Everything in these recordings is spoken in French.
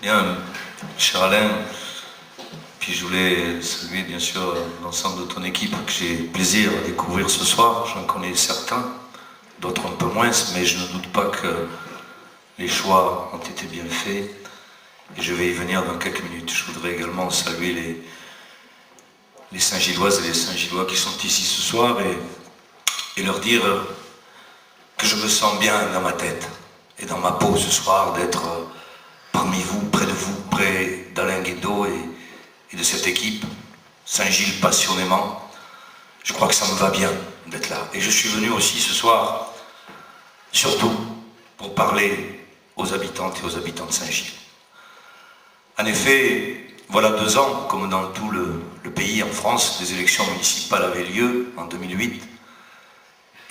Bien, cher Alain, puis je voulais saluer bien sûr l'ensemble de ton équipe que j'ai plaisir à découvrir ce soir. J'en connais certains, d'autres un peu moins, mais je ne doute pas que les choix ont été bien faits. Et je vais y venir dans quelques minutes. Je voudrais également saluer les Saint-Gilloises et les Saint-Gillois qui sont ici ce soir et leur dire que je me sens bien dans ma tête et dans ma peau ce soir d'être parmi vous, près d'Alain Guédot et de cette équipe, Saint-Gilles passionnément. Je crois que ça me va bien d'être là. Et je suis venu aussi ce soir, surtout, pour parler aux habitantes et aux habitants de Saint-Gilles. En effet, voilà 2 ans, comme dans tout le pays, en France, des élections municipales avaient lieu en 2008.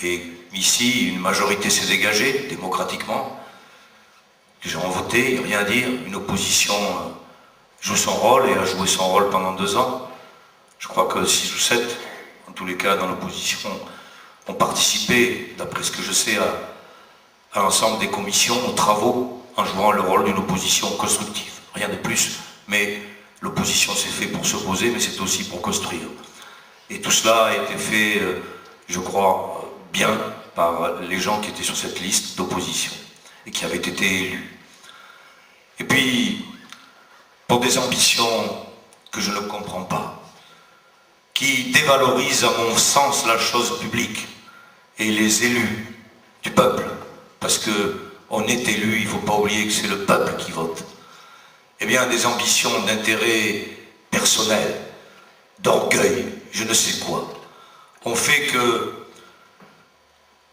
Et ici, une majorité s'est dégagée, démocratiquement. Les gens ont voté, rien à dire. Une opposition joue son rôle et a joué son rôle pendant 2 ans. Je crois que 6 ou 7, en tous les cas, dans l'opposition, ont participé, d'après ce que je sais, à l'ensemble des commissions, aux travaux, en jouant le rôle d'une opposition constructive. Rien de plus, mais l'opposition c'est fait pour s'opposer, mais c'est aussi pour construire. Et tout cela a été fait, je crois, bien par les gens qui étaient sur cette liste d'opposition et qui avaient été élus. Et puis, pour des ambitions que je ne comprends pas, qui dévalorisent à mon sens la chose publique et les élus du peuple, parce qu'on est élu, il ne faut pas oublier que c'est le peuple qui vote. Eh bien, des ambitions d'intérêt personnel, d'orgueil, je ne sais quoi, ont fait que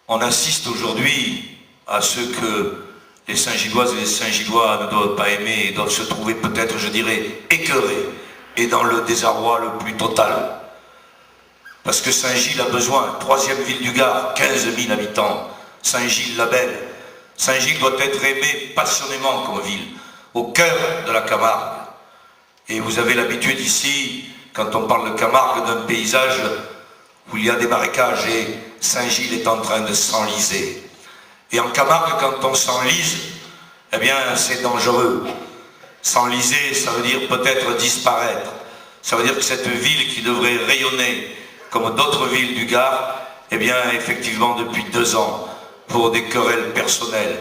on assiste aujourd'hui à ce que les Saint-Gilloises et les Saint-Gillois ne doivent pas aimer et doivent se trouver peut-être, je dirais, écœurés et dans le désarroi le plus total. Parce que Saint-Gilles a besoin, 3e ville du Gard, 15 000 habitants, Saint-Gilles-la-Belle. Saint-Gilles doit être aimé passionnément comme ville, au cœur de la Camargue. Et vous avez l'habitude ici, quand on parle de Camargue, d'un paysage où il y a des marécages et Saint-Gilles est en train de s'enliser. Et en Camargue, quand on s'enlise, eh bien c'est dangereux. S'enliser, ça veut dire peut-être disparaître. Ça veut dire que cette ville qui devrait rayonner comme d'autres villes du Gard, eh bien effectivement depuis 2 ans, pour des querelles personnelles,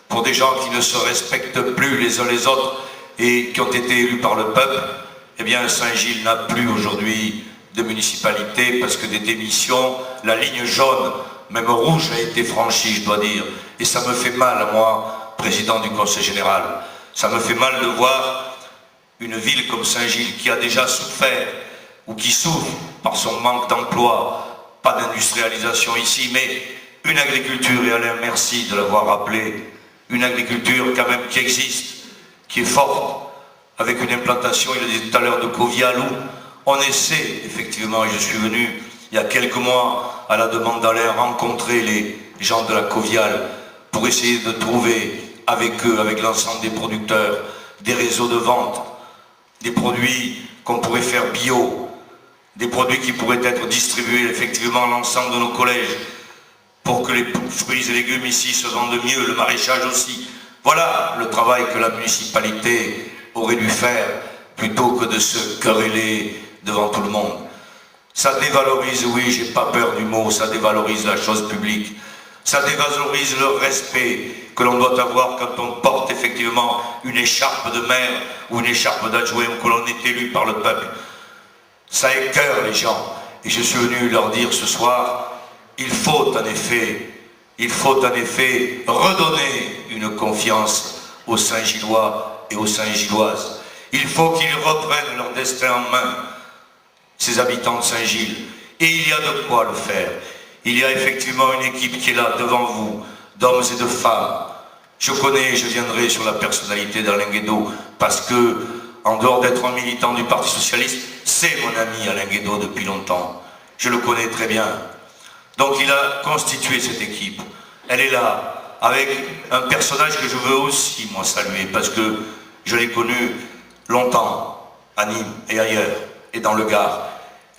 pour des gens qui ne se respectent plus les uns les autres et qui ont été élus par le peuple, eh bien Saint-Gilles n'a plus aujourd'hui de municipalité parce que des démissions, la ligne jaune, même rouge, a été franchie, je dois dire. Et ça me fait mal, à moi, président du Conseil général. Ça me fait mal de voir une ville comme Saint-Gilles qui a déjà souffert ou qui souffre par son manque d'emploi, pas d'industrialisation ici, mais une agriculture, et Alain, merci de l'avoir rappelé, une agriculture quand même qui existe, qui est forte, avec une implantation, il a dit tout à l'heure, de Covial, où on essaie, effectivement, et je suis venu il y a quelques mois, à la demande d'Alain, rencontrer les gens de la Covial, pour essayer de trouver avec eux, avec l'ensemble des producteurs, des réseaux de vente, des produits qu'on pourrait faire bio, des produits qui pourraient être distribués effectivement à l'ensemble de nos collèges, pour que les fruits et légumes ici se vendent mieux, le maraîchage aussi. Voilà le travail que la municipalité aurait dû faire, plutôt que de se quereller devant tout le monde. Ça dévalorise, oui, j'ai pas peur du mot, ça dévalorise la chose publique. Ça dévalorise le respect que l'on doit avoir quand on porte effectivement une écharpe de maire ou une écharpe d'adjoint ou que l'on est élu par le peuple. Ça écœure les gens. Et je suis venu leur dire ce soir, il faut en effet redonner une confiance aux Saint-Gillois et aux Saint-Gilloises. Il faut qu'ils reprennent leur destin en main, ces habitants de Saint-Gilles. Et il y a de quoi le faire. Il y a effectivement une équipe qui est là devant vous, d'hommes et de femmes. Je connais, je viendrai sur la personnalité d'Alain Guédot, parce que, en dehors d'être un militant du Parti Socialiste, c'est mon ami Alain Guédot depuis longtemps. Je le connais très bien. Donc il a constitué cette équipe. Elle est là, avec un personnage que je veux aussi, moi, saluer, parce que je l'ai connu longtemps, à Nîmes et ailleurs, et dans le Gard.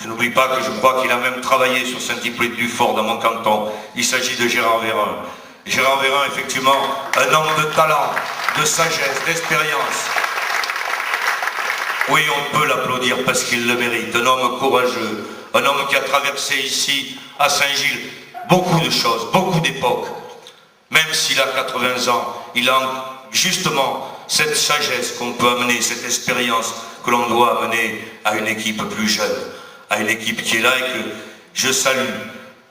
Je n'oublie pas que je crois qu'il a même travaillé sur Saint-Hippolyte-du-Fort dans mon canton. Il s'agit de Gérard Vérin. Gérard Vérin, effectivement, un homme de talent, de sagesse, d'expérience, Oui, on peut l'applaudir parce qu'il le mérite. Un homme courageux, un homme qui a traversé ici, à Saint-Gilles, beaucoup de choses, beaucoup d'époques. Même s'il a 80 ans, il a justement cette sagesse qu'on peut amener, cette expérience que l'on doit amener à une équipe plus jeune, à une équipe qui est là et que je salue.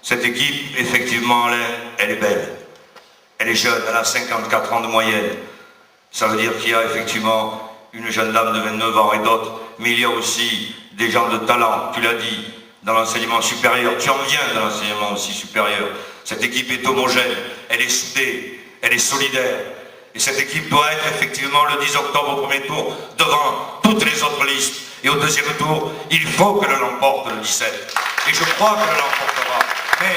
Cette équipe, effectivement, elle est belle. Elle est jeune, elle a 54 ans de moyenne. Ça veut dire qu'il y a effectivement une jeune dame de 29 ans et d'autres, mais il y a aussi des gens de talent, tu l'as dit, dans l'enseignement supérieur. Tu en viens de l'enseignement aussi supérieur. Cette équipe est homogène, elle est soudée, elle est solidaire. Et cette équipe doit être effectivement le 10 octobre au premier tour devant toutes les autres listes. Et au deuxième tour, il faut que l'on l'emporte le 17. Et je crois que l'on l'emportera. Mais